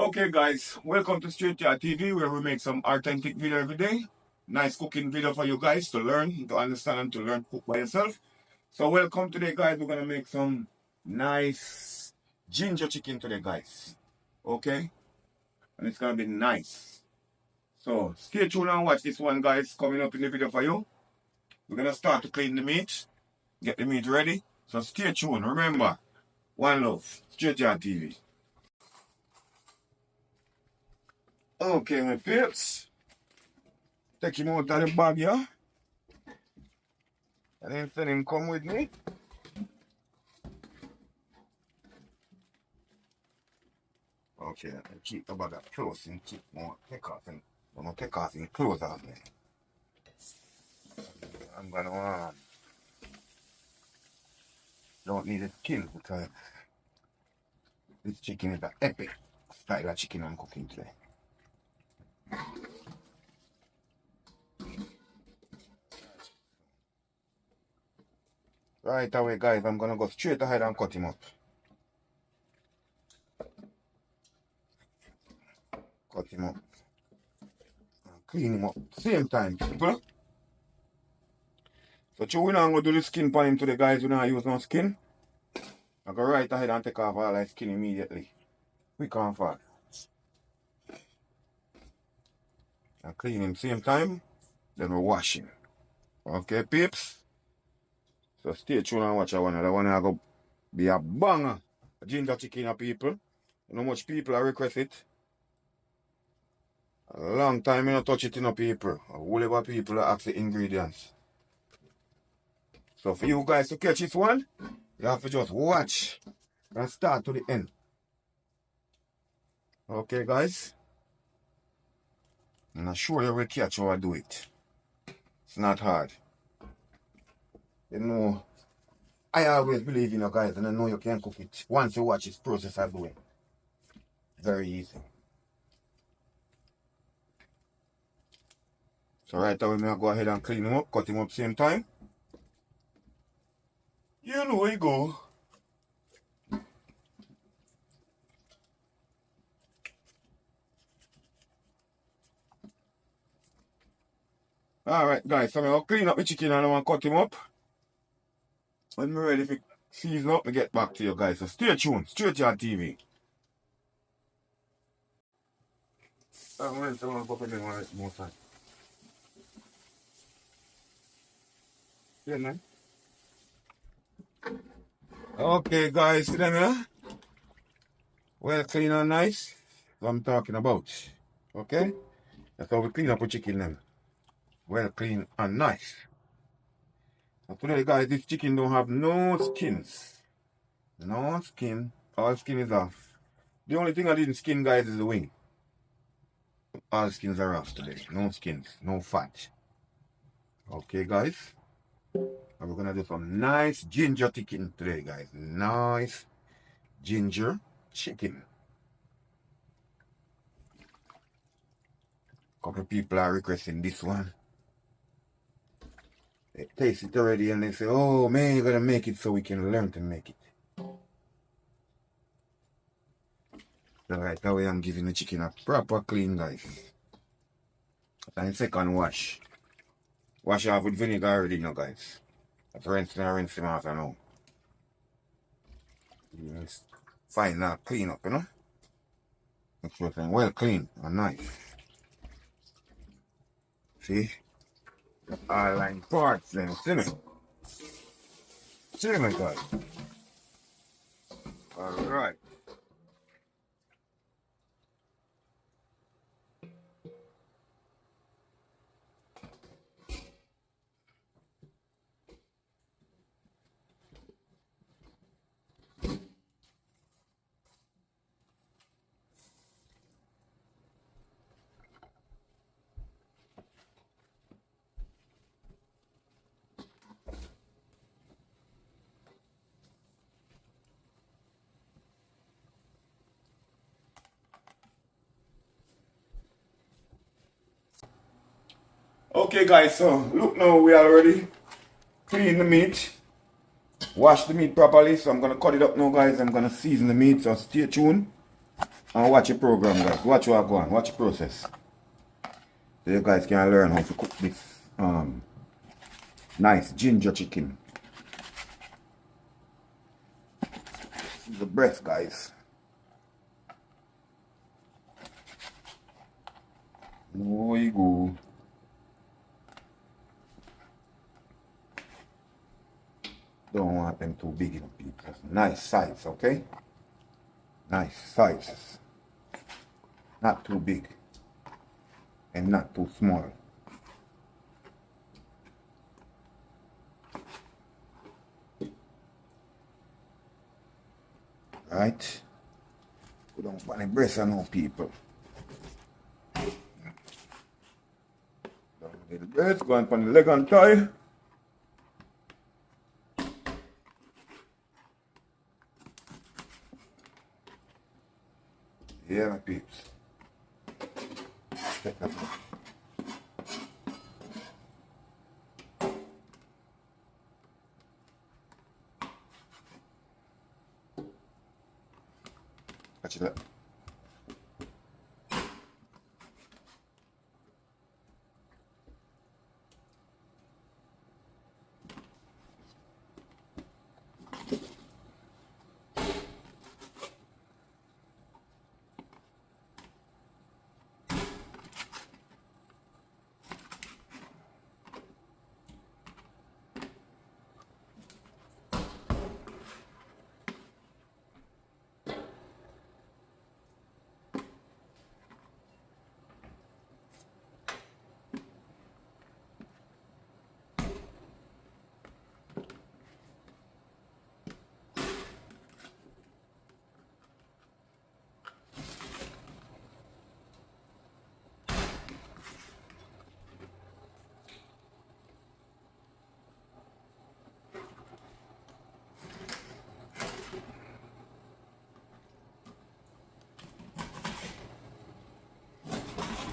Okay guys, welcome to Str8yaad TV where we make some authentic video every day. Nice cooking video for you guys to learn, to understand and to learn cook by yourself. So welcome today guys, we're going to make some nice ginger chicken today guys. Okay? And it's going to be nice. So stay tuned and watch this one guys coming up in the video for you. We're going to start to clean the meat, get the meat ready. So stay tuned. Remember, one love, Str8yaad TV. Okay, my peeps. Take him out of the bag, yeah? And then send him come with me. Okay, I keep the bag up close and keep more take off and I'm gonna take off and close off me. I'm gonna don't need a skin because this chicken is an epic style of chicken I'm cooking today. Right away guys, I'm gonna go straight ahead and cut him up. Cut him up. Clean him up. Same time, people. So we're not gonna do the skin for him today guys, we're not use no skin. I go right ahead and take off all that skin immediately. Quick and fast. And clean him same time, then we wash him. Okay peeps? So stay tuned and watch that one. That one I go be a banger. A ginger chicken people. You know how much people I request it? A long time I don't touch it in people. A whole lot of people ask the ingredients. So for you guys to catch this one, you have to just watch and start to the end. Okay guys? And I'm sure you will catch how I do it. It's not hard. You know, I always believe in you guys and I know you can cook it. Once you watch this process I do it. Very easy. So right away, I'm go ahead and clean him up, cut him up same time. You know where you go. Alright guys, so I'm going to clean up the chicken and I'm going to cut him up. When I'm ready to season up, I get back to you guys. So stay tuned, Str8yaad TV. I'm going to go in one more time. Yeah, man. Okay guys, see them here? Well clean and nice. What I'm talking about. Okay? That's how we clean up the chicken then. Well clean and nice. Now today guys, this chicken don't have no skins. No skin. All skin is off. The only thing I didn't skin guys is the wing. All skins are off today. No skins. No fat. Okay guys. And we're gonna do some nice ginger chicken today guys. Nice ginger chicken. Couple people are requesting this one. They taste it already and they say, oh man, you're gonna make it so we can learn to make it. So right away I'm giving the chicken a proper clean guys. And second wash. Wash off with vinegar already now guys. That's rinse him off now. Fine now, clean up, you know? Make sure it's well clean and nice. See? The eyeline parts then, see me? See me guys? Alright. Okay guys, so look now, we already clean the meat, wash the meat properly, so I'm gonna cut it up now guys. I'm gonna season the meat, so stay tuned. And watch your program, guys. Watch what I go on. Watch the process. So you guys can learn how to cook this nice ginger chicken. This is the breast, guys. There you go. Don't want them too big enough, people. Nice size, okay? Nice sizes. Not too big and not too small. Right? We don't want the breast of no people. Don't get the breast, go on the leg and thigh. Yeah, my peeps. Check that out. Watch it up.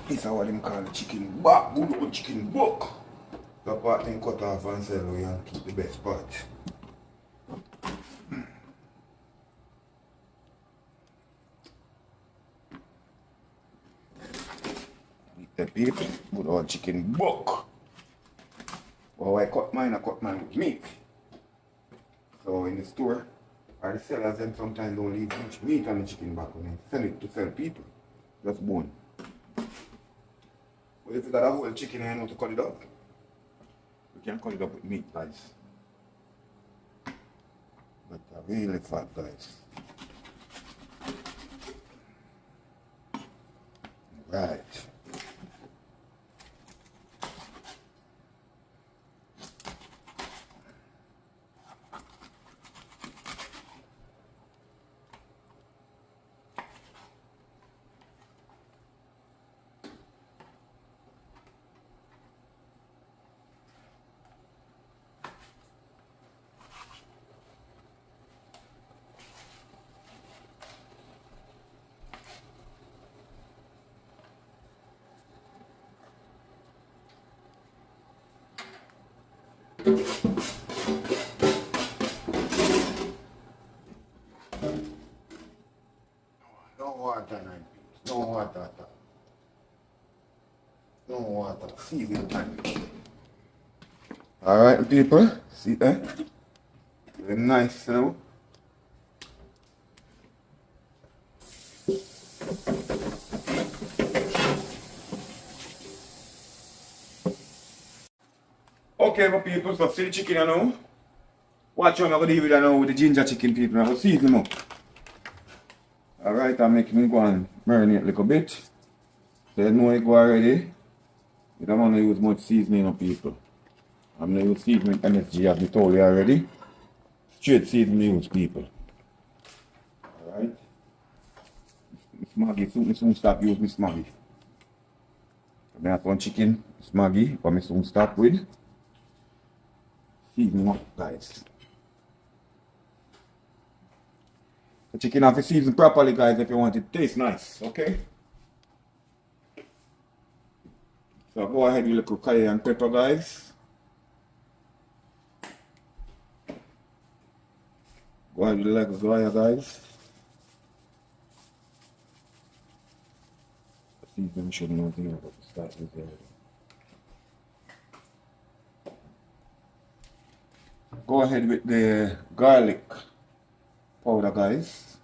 This is what them call the chicken back, good old chicken buck. The part then cut off and sell away and keep the best part. Eat the beef, good old chicken buck. Well, I cut mine with meat. So in the store, or the sellers then sometimes don't leave much meat on the chicken back when they sell it to sell people. Just bone. But if you got a whole chicken and you know to cut it up, you can cut it up with meat, guys. But really fat, guys. Right. No water, man. No water. No water. Season time. Alright, people. See that? Very nice, you know. Okay, my people, so see the chicken you know. Watch how I'm going to deal with it now with the ginger chicken, people. I'm going to season them up. Alright, I'm making me go and marinate a little bit. So you know it go already. You don't want to use much seasoning on people. I'm going to use seasoning MSG as I told you already. Straight seasoning use people. Alright. Smaggy, soon stop using smaggy. I have one chicken, smaggy, but I soon stop with. Season up, guys. The chicken have to season properly, guys, if you want it to taste nice, okay? So go ahead with a little cayenne pepper, guys. Go ahead with the leg of Zoya, guys. season should know here, but start with the. Go ahead with the garlic powder, guys.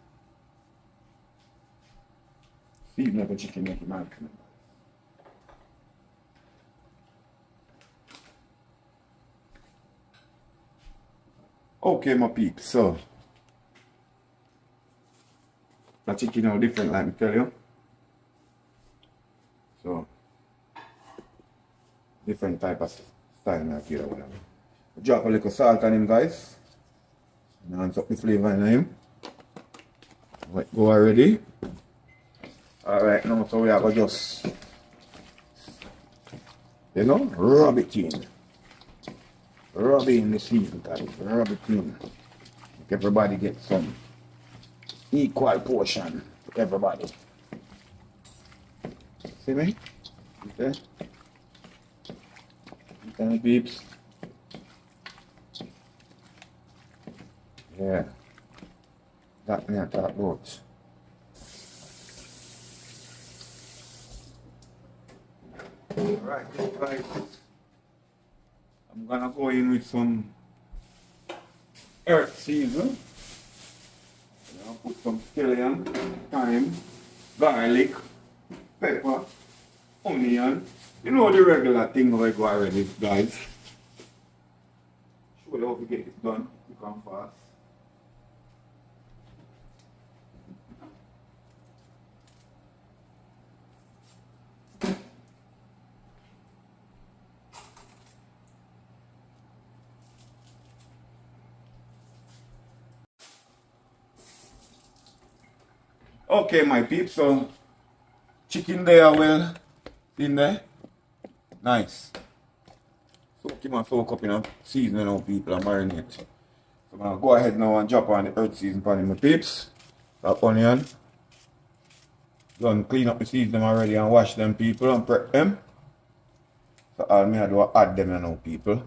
Season up the chicken like you might. Okay, my peeps, so the chicken are different, like I tell you. So different type of style now here, whatever. Drop a little salt on him, guys. Enhance up the flavor in him. Let go already. Alright, now so we are going to just, you know, rub it in. Rub it in the season, guys. Rub it in. Make everybody get some equal portion. Everybody. See me? Okay. Okay, peeps. Yeah. That me I talk about. Alright, guys. I'm gonna go in with some earth season. I'll put some scallion, thyme, garlic, pepper, onion. You know the regular thing I go already, guys. Show you how to get it done quick and fast. Okay, my peeps, so chicken there, well, in there. Nice. Soak him and soak up in a seasoning now, people, and marinate. So I'm going to go ahead now and drop on the earth season pan in my peeps. That onion. Done clean up the season already and wash them, people, and prep them. So all me I do is add them now, people.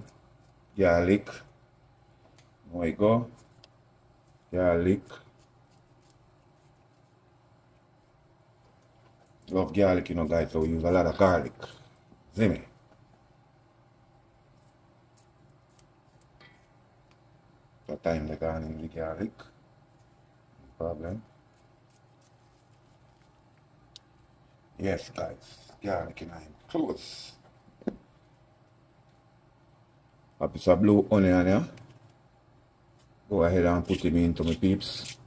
Garlic. There we go. Garlic. Love garlic, you know, guys, so we use a lot of garlic. See me? So time they go in the garlic. No problem. Yes, guys, garlic in I'm close. A piece of blue onion here. Go ahead and put him into my peeps.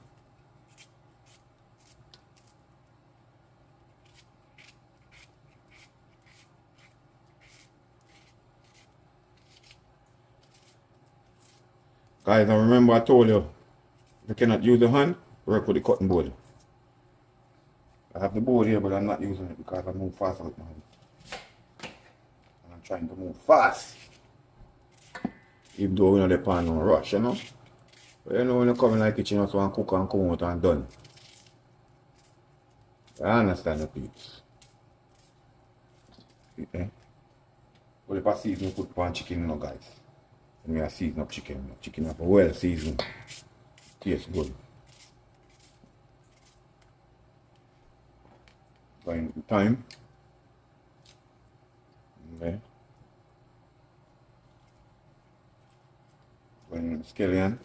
Guys, I remember I told you, if you cannot use the hand, work with the cutting board. I have the board here, but I'm not using it because I move fast with my hand. And I'm trying to move fast. Even though we're not the pan on rush, you know. But you know when you come in the kitchen, you just want to cook and come out and done. I understand the peeps. Okay. But if I season, put pan chicken, you know, guys. And I season up chicken. Chicken up well seasoned. Tastes good. Going time. Okay. Going scallion.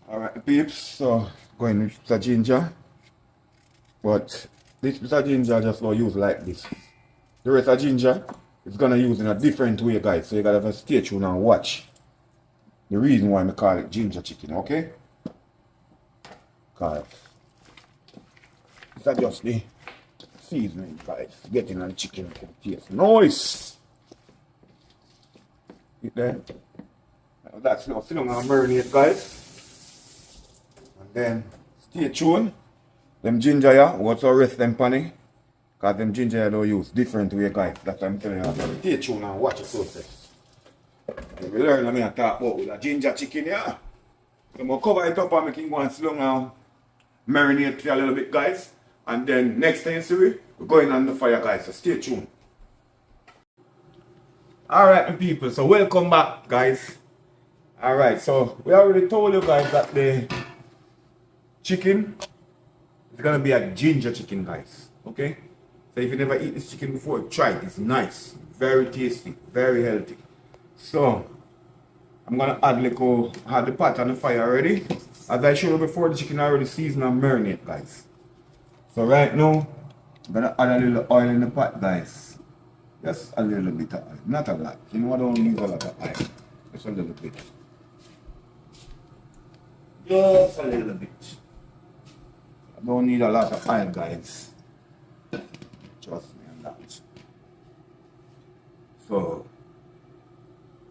Alright, peeps, so going with the ginger. But this piece of ginger just not use like this. The rest of ginger is gonna use in a different way, guys. So you gotta have to stay tuned and watch. The reason why I call it ginger chicken, okay? Because it's just the seasoning, guys. Getting on the chicken taste nice. Get there. That's now still gonna marinate, guys. And then stay tuned. Them ginger here, what's our rest them panny? Because them ginger here don't use different way, guys. That's what I'm telling you. Stay tuned and watch the process. We learn what I talk about with the ginger chicken here. So I'm going to cover it up and make it go and slow now. Marinate it a little bit, guys. And then next thing you see, we're going on the fire, guys. So stay tuned. Alright, my people. So welcome back, guys. Alright, so we already told you guys that the chicken is gonna be a ginger chicken, guys. Okay? So if you never eat this chicken before, try it. It's nice, very tasty, very healthy. So I'm gonna add had the pot on the fire already. As I showed you before, the chicken already seasoned and marinate, guys. So right now, I'm gonna add a little oil in the pot, guys. Just a little bit of oil, not a lot. You know I don't use a lot of oil. Just a little bit. Just a little bit. I don't need a lot of oil, guys. Trust me on that. So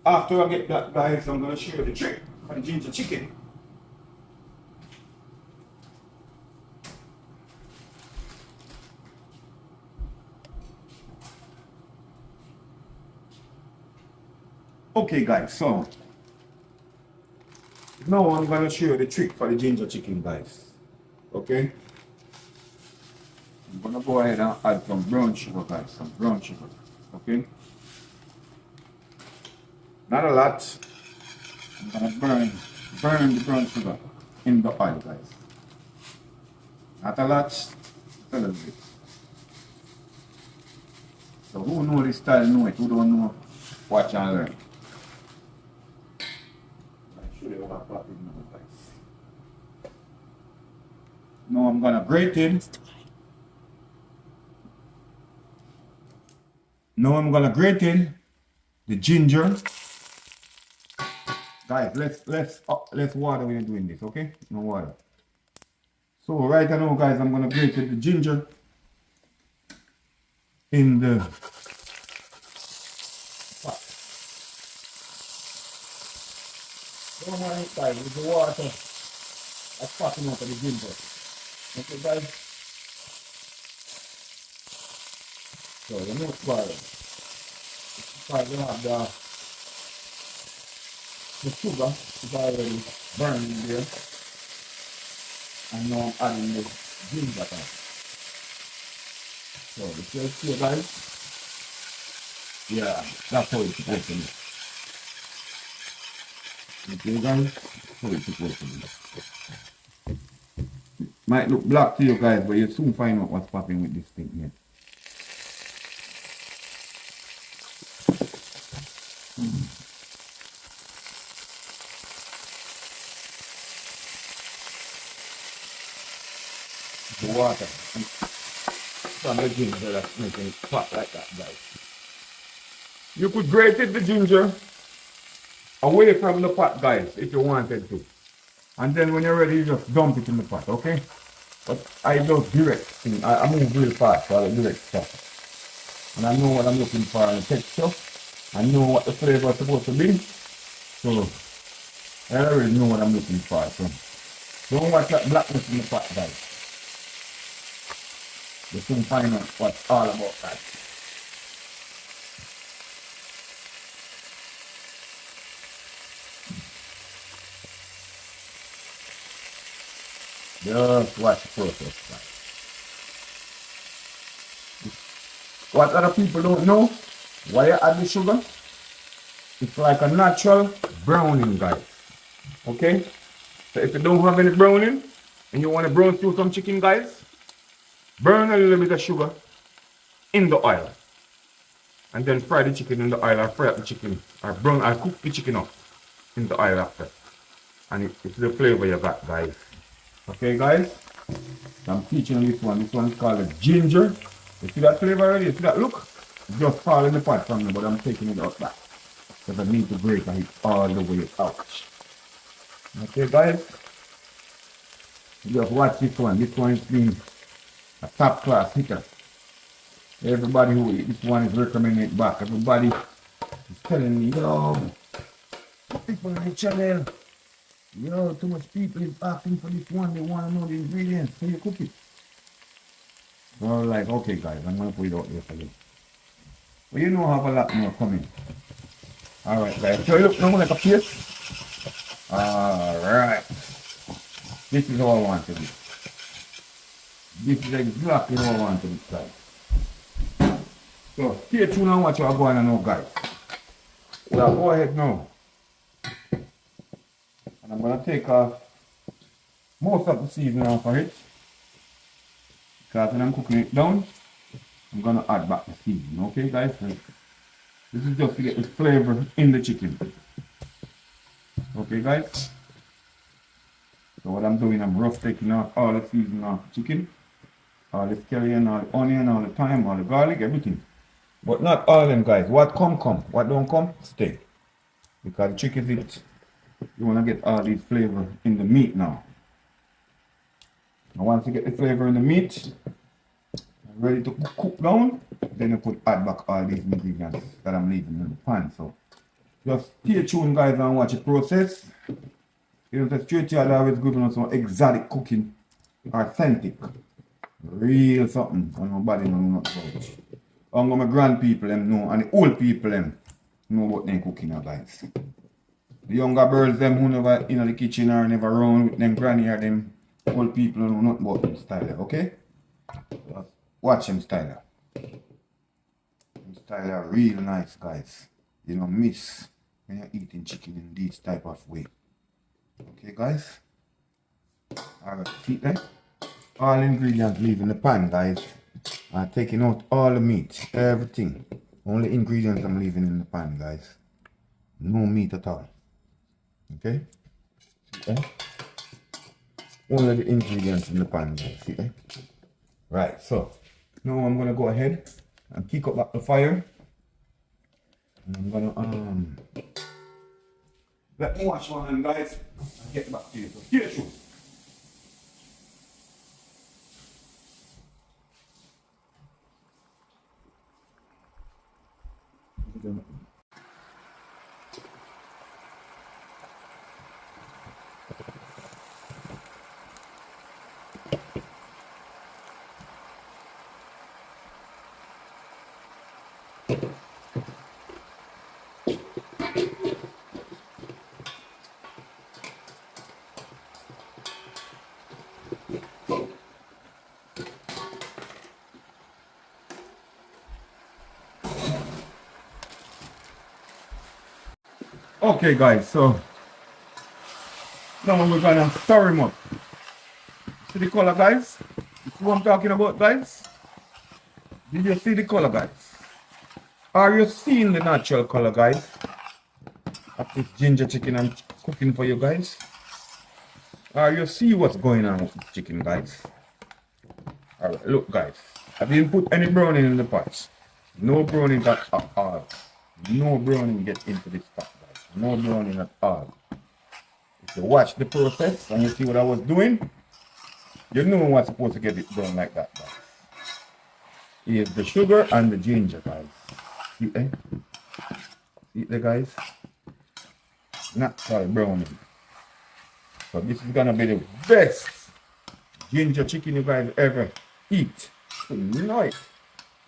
after I get that, guys, I'm gonna show you the trick for the ginger chicken. Okay, guys, so now I'm gonna show you the trick for the ginger chicken, guys. Okay? I'm gonna go ahead and add some brown sugar, guys, some brown sugar. Okay? Not a lot. I'm gonna burn the brown sugar in the oil, guys. Not a lot, just a little bit. So who know this style know it, who don't know, watch and learn. Now I'm gonna grate in. Now I'm gonna grate in the ginger. Guys, let's water when you're doing this, okay? No water. So right now, guys, I'm gonna grate in the ginger in the pot. Don't worry, guys, with the water that's popping out of the ginger. Okay, guys? So the next part, you have the sugar is already burning there. And now I'm adding the ginger part. So the first here, guys. Yeah, that's how it's supposed to be. Okay, guys, that's how it's supposed to be. Might look black to you guys, but you'll soon find out what's popping with this thing here. The water from the ginger that's making it pop like that, guys. You could grate it, the ginger, away from the pot, guys, if you wanted to. And then when you're ready, you just dump it in the pot, okay? But I just direct thing. I move real fast, so I direct stuff. And I know what I'm looking for in the texture. I know what the flavor is supposed to be. So I already know what I'm looking for. So don't watch that blackness in the pot, guys. You soon find out what's all about that. Just watch the process, guys. What other people don't know, why you add the sugar, it's like a natural browning, guys. Okay? So if you don't have any browning, and you want to brown through some chicken, guys, burn a little bit of sugar in the oil. And then fry the chicken in the oil, or fry up the chicken, or cook the chicken up in the oil after. And it's the flavor you got, guys. Okay, guys? I'm teaching you this one. This one is called a ginger. You see that flavor already? You see that look? It's just fall in the pot from me, but I'm taking it out back. Because I need to break it all the way out. Okay, guys? Just watch this one. This one is being a top class hitter. Everybody who eats this one is recommending it back. Everybody is telling me, yo, people on the channel, yo, too much people is asking for this one. They want to know the ingredients. So you cook it. So I was like, okay, guys, I'm going to put it out there for you. But you know I have a lot more coming. Alright, guys. So you look now like a paste. Alright. This is all I want to do. This is exactly what I want to be, guys. So stay tuned and watch what I'm going on now, guys. Well, go ahead now. And I'm going to take off most of the seasoning off of it. Because when I'm cooking it down, I'm going to add back the seasoning. Okay, guys? So this is just to get the flavor in the chicken. Okay, guys? So what I'm doing, I'm rough taking off all the seasoning off the chicken. All the scallion, all the onion, all the thyme, all the garlic, everything. But not all of them, guys. What come. What don't come, stay. Because the trick is it, you want to get all these flavor in the meat now. And once you get the flavor in the meat, ready to cook down, then you add back all these ingredients that I'm leaving in the pan. So just stay tuned, guys, and watch the process. You know, the Str8yaad always giving us some exotic cooking, authentic, real something, and nobody know nothing about it. Only my grand people them know, and the old people them know what they cooking now, guys. The younger girls them who never in the kitchen or never run with them granny or them old people know nothing about them style, okay? Just watch them style. Them style are real nice, guys. You don't miss when you're eating chicken in this type of way. Okay, guys? Alright, see that? All ingredients leave in the pan, guys. I'm taking out all the meat, everything. Only ingredients I'm leaving in the pan, guys. No meat at all. Okay? See that? Only the ingredients in the pan, guys. See that? Right, so now I'm gonna go ahead and kick up back the fire. And I'm gonna let me wash one of them, guys, and get back to you. So here it is. Okay, guys, so now we're gonna stir him up. See the color, guys? You see what I'm talking about, guys? Did you see the color, guys? Are you seeing the natural color, guys, of this ginger chicken I'm cooking for you guys? Are you see what's going on with this chicken, guys? Alright, look, guys, I didn't put any browning in the pot. No browning at all. No browning get into this pot, guys. No browning at all. If you watch the process and you see what I was doing, you know what's supposed to get it brown like that, guys. Here's the sugar and the ginger, guys. See it? See it, guys? Natural browning. So this is gonna be the best ginger chicken you guys ever eat tonight.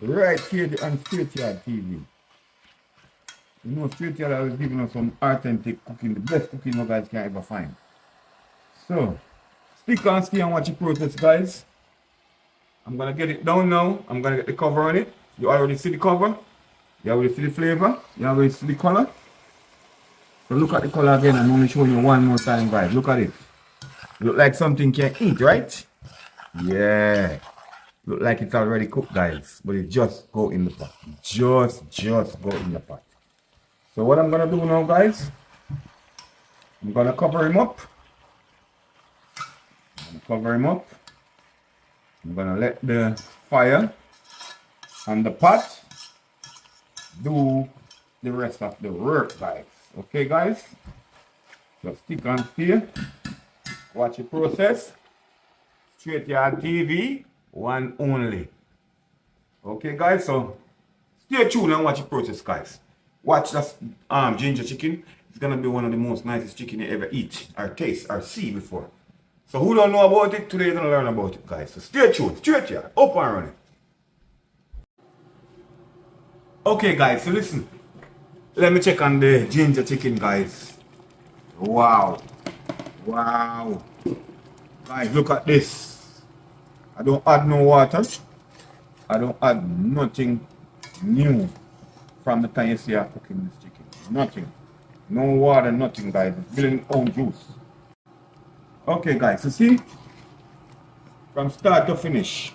Right here on Str8yaad TV. You know, Str8yaad is giving us some authentic cooking, the best cooking you guys can ever find. So, stick and stay and watch the process, guys. I'm gonna get it down now. I'm gonna get the cover on it. You already see the cover. You already see the flavor. You already see the color. So look at the color again. I'm only showing you one more time, guys. Look at it. Look like something you can eat, right? Yeah. Look like it's already cooked, guys. But it just go in the pot. Just go in the pot. So what I'm gonna do now, guys, I'm gonna cover him up. I'm gonna let the fire and the pot do the rest of the work, guys. Okay, guys? Just stick and stay. Watch the process. Str8yaad TV, one only. Okay, guys? So stay tuned and watch the process, guys. Watch this ginger chicken. It's gonna be one of the most nicest chicken you ever eat or taste or see before. So who don't know about it, today you're gonna learn about it, guys. So stay tuned. Str8yaad, up and running. Okay, guys, so listen. Let me check on the ginger chicken, guys. Wow. Wow. Guys, look at this. I don't add no water. I don't add nothing new from the time you see I'm cooking this chicken. Nothing. No water, nothing, guys. It's building its own juice. Okay, guys, you see? From start to finish,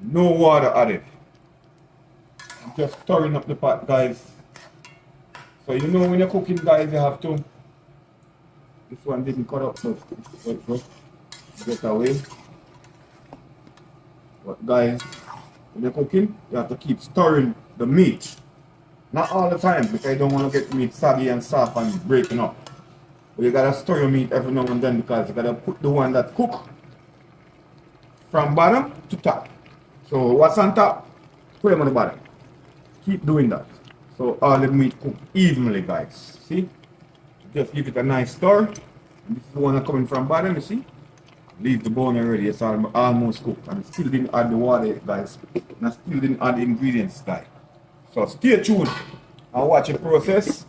no water added. I'm just stirring up the pot, guys. So you know when you're cooking, guys, you have to. This one didn't cut up, so get away. But guys, when you're cooking, you have to keep stirring the meat. Not all the time, because you don't want to get the meat soggy and soft and breaking up. But you gotta stir your meat every now and then, because you gotta put the one that cook from bottom to top. So what's on top, put them on the bottom. Keep doing that. So all the meat cook evenly, guys. See? Just give it a nice stir. And this is the one that coming from bottom, you see? Leave the bone already, it's almost cooked. And still didn't add the water, guys. And I still didn't add the ingredients, guys. So stay tuned and watch the process.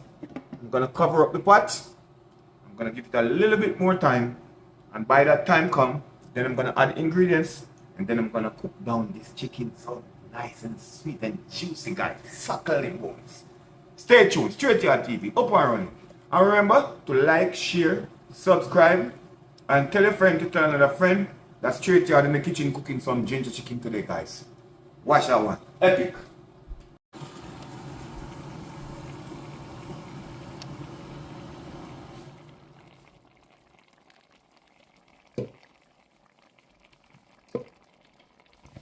I'm gonna cover up the pot. I'm gonna give it a little bit more time. And by that time come, then I'm gonna add ingredients. And then I'm gonna cook down this chicken so nice and sweet and juicy, guys. Suckling bones. Stay tuned. Str8yaad TV, up and running. And remember to like, share, subscribe, and tell a friend to tell another friend that Str8yaad in the kitchen cooking some ginger chicken today, guys. Watch that one. Epic.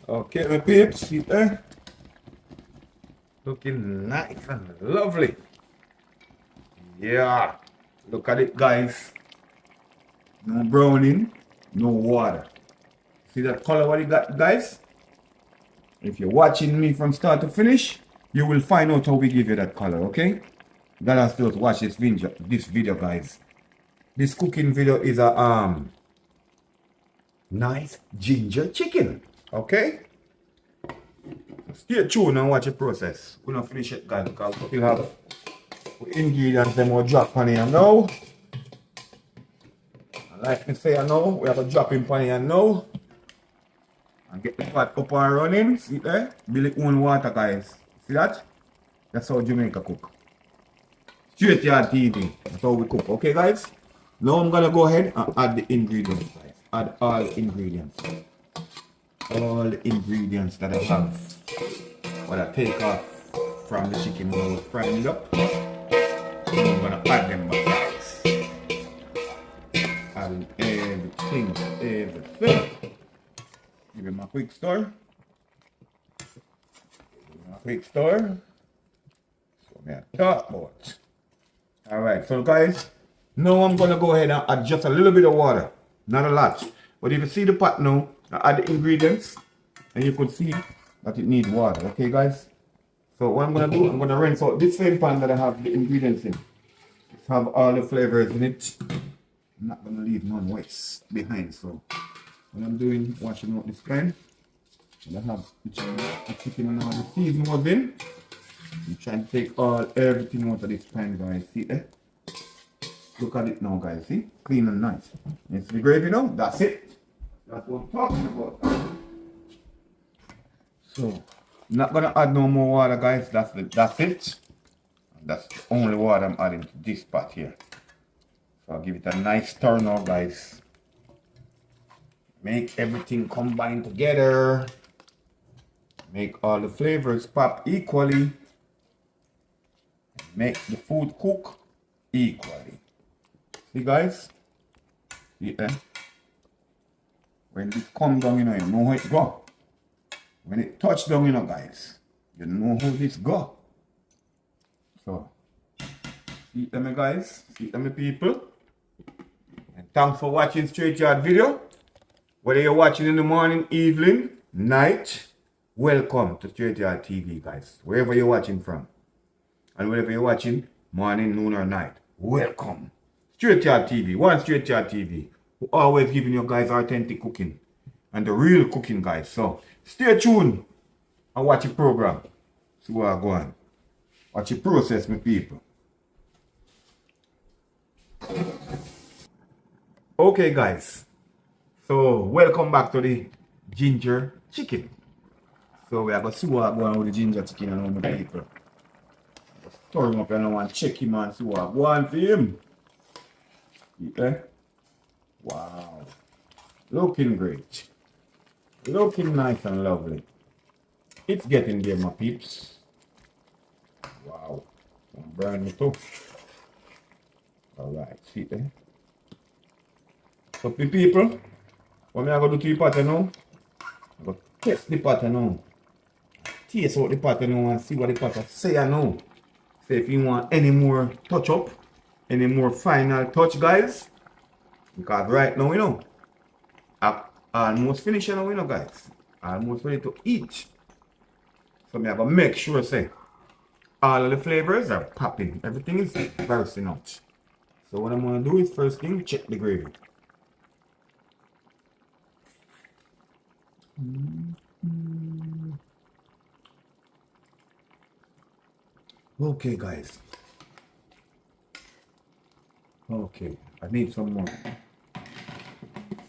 Okay, my peeps, see there? Looking nice and lovely. Yeah. Look at it, guys. No browning, no water. See that color what it got, guys? If you're watching me from start to finish, you will find out how we give you that color, okay? You gotta still watch this video, guys. This cooking video is a nice ginger chicken, okay? Stay tuned and watch the process. We're not finish it, guys, because we'll have the ingredients them will drop on here now. Like me say, I know we have a drop in pan here now. And get the pot up and running. See there? Build it own water, guys. See that? That's how Jamaica cook. Str8yaad TV. That's how we cook. Okay, guys? Now I'm gonna go ahead and add the ingredients, guys. Add all the ingredients. All the ingredients that I have. What I take off from the chicken when I was frying it up. And I'm gonna add them back, guys. Adding everything. Give him a quick stir. So yeah, talk about. Alright, so guys, now I'm gonna go ahead and add just a little bit of water. Not a lot. But if you see the pot now, I add the ingredients and you could see that it needs water. Okay guys? So what I'm gonna do, I'm gonna rinse out this same pan that I have the ingredients in. Just have all the flavors in it. I'm not gonna leave none waste behind. So what I'm doing, washing out this pan. And I have the chicken and all the season was in. I'm trying to take everything out of this pan, guys. See there? Look at it now, guys. See? Clean and nice. You see the gravy now? That's it. That's what I'm talking about. So, I'm not gonna add no more water, guys. That's it. That's the only water I'm adding to this pot here. So I'll give it a nice stir now, guys. Make everything combine together. Make all the flavors pop equally. Make the food cook equally. See guys? Yeah. When this come down, you know how it go. When it touch down, guys, you know how this go. So, see them, guys. See them, people. And thanks for watching Str8yaad video. Whether you're watching in the morning, evening, night, welcome to Str8yaad TV, guys. Wherever you're watching from. And wherever you're watching, morning, noon, or night, welcome. Str8yaad TV, one Str8yaad TV, who always giving you guys authentic cooking and the real cooking, guys. So stay tuned and watch the program. See where I go on. Watch the process, my people. Okay, guys. So welcome back to the ginger chicken. So we are going to see what going on with the ginger chicken and all my people. Stir him up and I want to check him and see what going for him. Okay. Wow. Looking great. Looking nice and lovely. It's getting there, my peeps. Wow. I'm burning it up. Alright, see there. So the people, what I'm going to do to the pot now, I'm going to test the pot now. Taste out the pot now and see what the pot say now. So if you want any more touch up, any more final touch, guys, because right now, I'm almost finished now, guys. Almost ready to eat. So I'm going to make sure, say, all of the flavors are popping. Everything is bursting out. So what I'm going to do is first thing, check the gravy. Okay, guys. Okay, I need some more.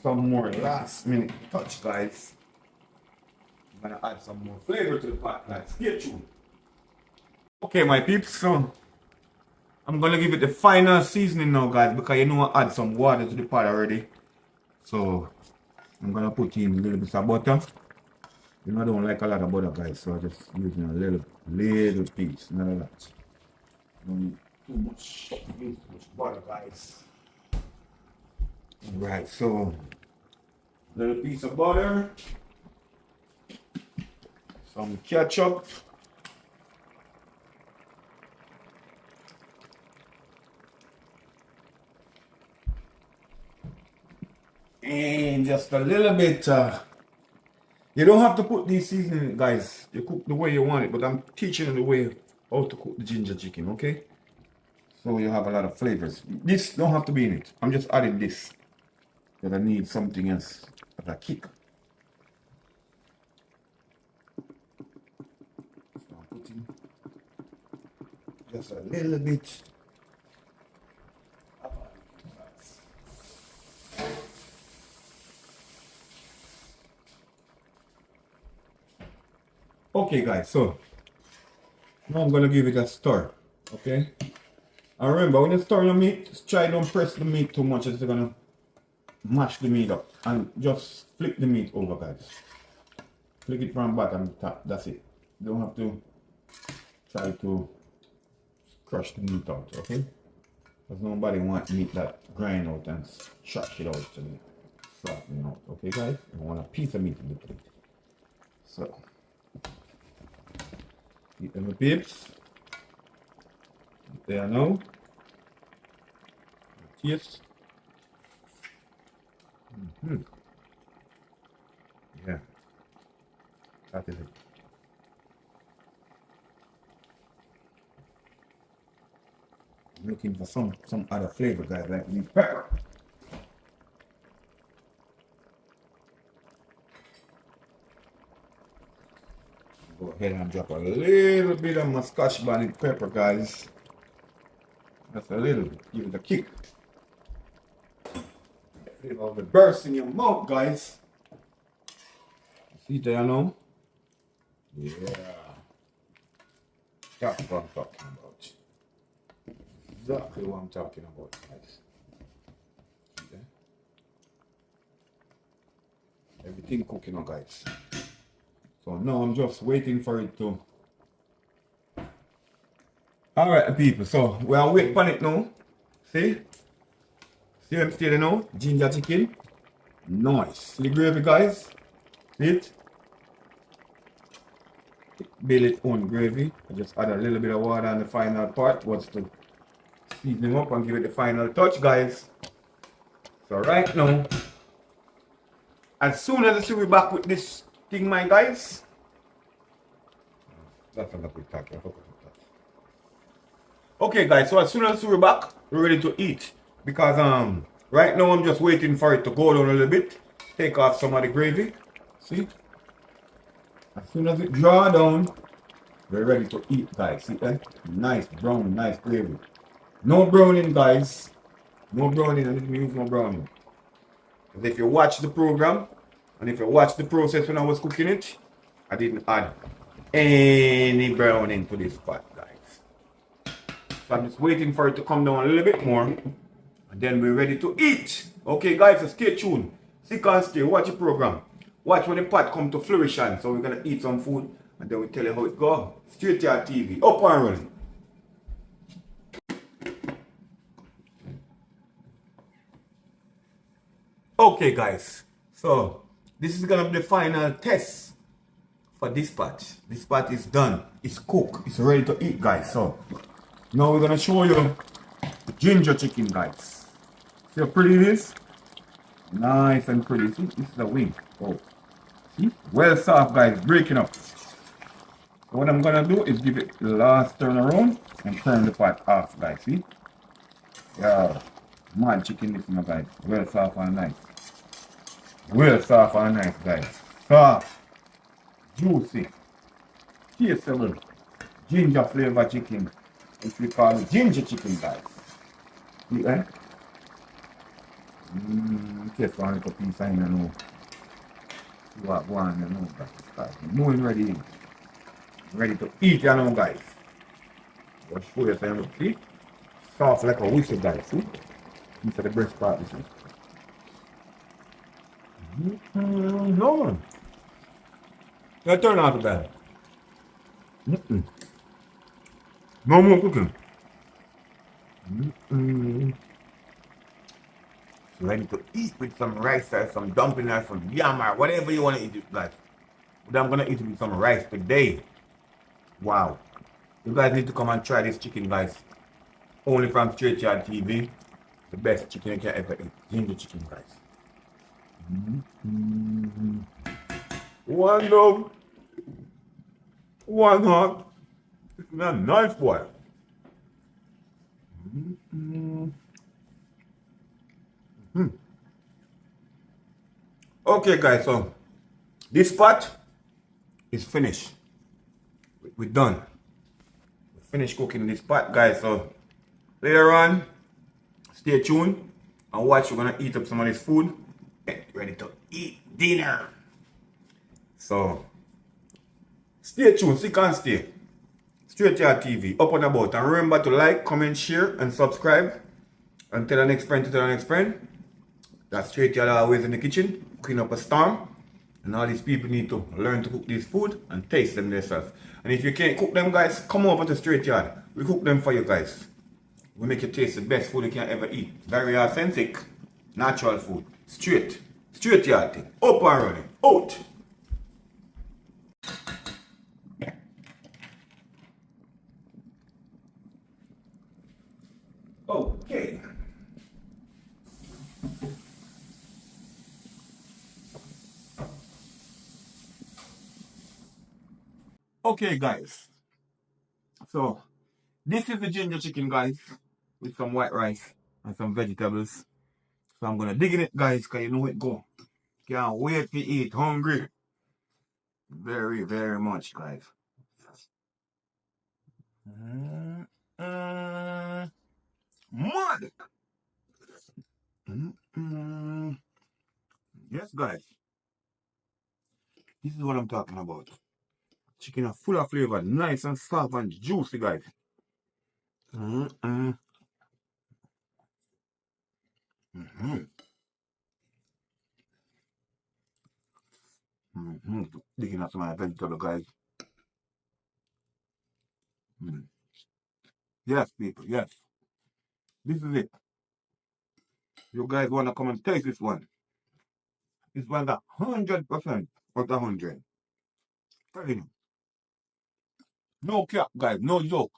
Some more last minute touch, guys. I'm gonna add some more flavor to the pot, guys. Stay tuned. Okay, my peeps, so I'm gonna give it the final seasoning now, guys, because you know I add some water to the pot already. So I'm gonna put in a little bit of butter. You know I don't like a lot of butter, guys, so I'm just using a little piece, none of that. Don't need too much butter, guys. Alright, so little piece of butter, some ketchup, and just a little bit. You don't have to put these seasoning, guys. You cook the way you want it, but I'm teaching you the way how to cook the ginger chicken, okay? So you have a lot of flavors. This don't have to be in it. I'm just adding this because I need something else as a kick. So I'm putting just a little bit. Okay, guys, so now I'm gonna give it a stir, okay? And remember, when you stir your meat, just try don't press the meat too much, it's gonna mash the meat up. And just flip the meat over, guys. Flip it from bottom to top, that's it. You don't have to try to crush the meat out, okay? Because nobody wants meat that grind out and stretch it out and flatten out, okay, guys? You want a piece of meat in the plate. So. Eat them with peeps. There now. Taste. Yeah. That is it. I'm looking for some other flavor, guys, like the pepper. Go ahead and drop a little bit of my scotch bonnet pepper, guys. Just a little bit. Give it a kick. Flavor of the burst in your mouth, guys. See there now? Yeah. That's what I'm talking about. Exactly what I'm talking about, guys. See there? Everything cooking now, guys. So now I'm just waiting for it to. Alright, people, so we are waiting on it now. See? See them still now? Ginger chicken. Nice. See the gravy, guys? See it? Build its own gravy. I just add a little bit of water on the final part. What's to season them up and give it the final touch, guys. So right now, as soon as I see we back with this thing, my guys. That's enough with that. Okay, guys, so as soon as we're back, we're ready to eat. Because right now I'm just waiting for it to go down a little bit. Take off some of the gravy. See? As soon as it draw down, we're ready to eat, guys. See that? Nice brown, nice gravy. No browning, guys. No browning. I didn't use no browning. If you watch the program, and if you watch the process when I was cooking it, I didn't add any browning to this pot, guys. So I'm just waiting for it to come down a little bit more, and then we're ready to eat. Okay, guys, so stay tuned. Stick and stay, watch the program. Watch when the pot come to flourishing. So we're gonna eat some food, and then we tell you how it goes. Str8yaad TV, up and running. Okay, guys, so this is gonna be the final test for this pot. This pot is done, it's cooked, it's ready to eat, guys. So now we're gonna show you the ginger chicken, guys. See how pretty it is? Nice and pretty. See, this is the wing. Oh, see, well soft, guys, breaking up. So what I'm gonna do is give it the last turn around and turn the pot off, guys. See, yeah, mad chicken, this one, guys, well soft and nice. Well soft and nice, guys. Soft, juicy, tasteable, ginger flavor chicken, which we call ginger chicken, guys. See, eh? Taste one little piece, I don't know. See what one, you know, guys. Moving ready. Ready to eat, you know, guys. Just show you some, see? Soft like a whistle, guys. See? Piece of the breast part, you see? No. Now turn off the bell. No more cooking. Ready to eat with some rice or some dumpling or some yam or whatever you want to eat it, guys. But I'm gonna eat it with some rice today. Wow. You guys need to come and try this chicken, guys. Only from Str8yaad TV. The best chicken you can ever eat. Ginger chicken, guys. One love, one heart. It's a nice boy. Okay, guys, so this pot is finished. We're done. We finished cooking this pot, guys. So later on, stay tuned and watch. We're gonna eat up some of this food. Get ready to eat dinner. So stay tuned, stick and stay. Str8yaad TV, up and about. And remember to like, comment, share, and subscribe. And tell the next friend to tell the next friend. That Str8yaad always in the kitchen, cooking up a storm. And all these people need to learn to cook this food and taste them themselves. And if you can't cook them, guys, come over to Str8yaad. We cook them for you, guys. We make you taste the best food you can ever eat. Very authentic, natural food. Straight. Str8yaad thing. Up and running. Out. Okay. Okay, guys. So this is the ginger chicken, guys, with some white rice and some vegetables. So I'm gonna dig in it, guys, cause you know it go. Can't wait to eat. Hungry. Very, very much, guys. Mud. Yes, guys. This is what I'm talking about. Chicken are full of flavor, nice and soft and juicy, guys. Digging up some of my vegetable, guys. Yes, people, yes. This is it. You guys wanna come and taste this one? This one's 100% out of 100. Telling you. No cap, guys, no joke.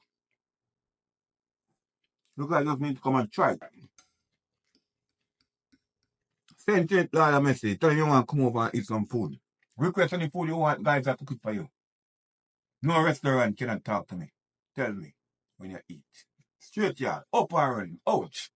You guys just need to come and try it. Send it a message. Tell you want to come over and eat some food. Request any food you want, guys, I cook it for you. No restaurant cannot talk to me. Tell me when you eat. Str8yaad, up and running, out.